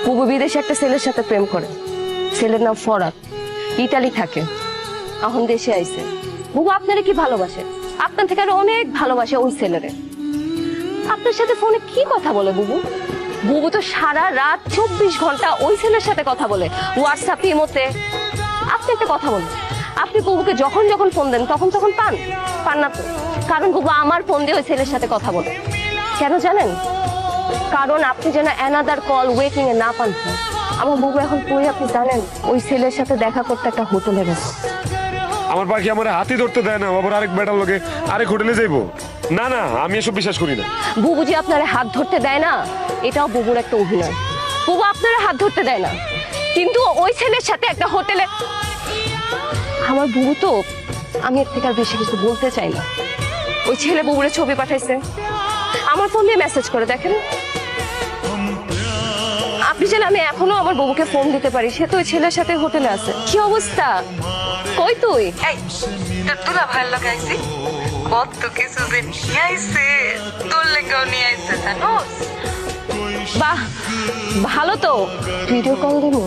বুবু বিদেশে একটা ছেলের সাথে প্রেম করে। ছেলের নাম ফরাদ, ইটালি থাকে, এখন দেশে আইছে। বুবু আপনারে কি ভালোবাসে, আপনার থেকে আরো অনেক ভালোবাসে ওই ছেলেরে। আপনার সাথে ফোনে কি কথা বলে বুবু? বুবু তো সারা রাত 24 ঘন্টা ওই ছেলের সাথে কথা বলে, হোয়াটসঅ্যাপ, ইমোতে। আপনি একটা কথা বলুন, আপনি বুবুকে যখন যখন ফোন দেন তখন তখন পান? পান না তো। কারণ বুবু আমার ফোন দিয়ে ওই ছেলের সাথে কথা বলে। কেন জানেন? কারণ আপনি যেন অ্যানাদার কল ওয়েটিং এ না পান। আমার বুবু এখন কই আপনি জানেন? ওই ছেলের সাথে দেখা করতে একটা হোটেলে গেছে। আমার পাখি আমার হাতি ধরতে দেয় না, আবার আরেক বেটার লোকে আরেক হোটেলে যাইবো? না না, আমি এসব বিশ্বাস করি না। বুবু যে আপনার হাত ধরতে দেয় না, এটাও বুবুর একটা অভিনয়। বুবু আপনার হাত ধরতে দেয় না, কিন্তু ওই ছেলের সাথে একটা হোটেলে। আমার বুবু তো, আমি এর থেকে আর বেশি কিছু বলতে চাই না। ওই ছেলে বুবুরে ছবি পাঠাইছে, আমার ফোন দিয়ে মেসেজ করে দেখেন। আপনি জানেন আমি এখনো আমার বুবুকে ফোন দিতে পারি, সে তো ওই ছেলের সাথে হোটেলে আছে। কি অবস্থা? কই তুই? এই তোর দুলা ভাইয়ের লগে আইছি, কত কিছু যে নিয়ে আইছে, তোর লেগেও নিয়ে আইছে জানোস? বাহ, ভালো তো। ভিডিও কল দেবো?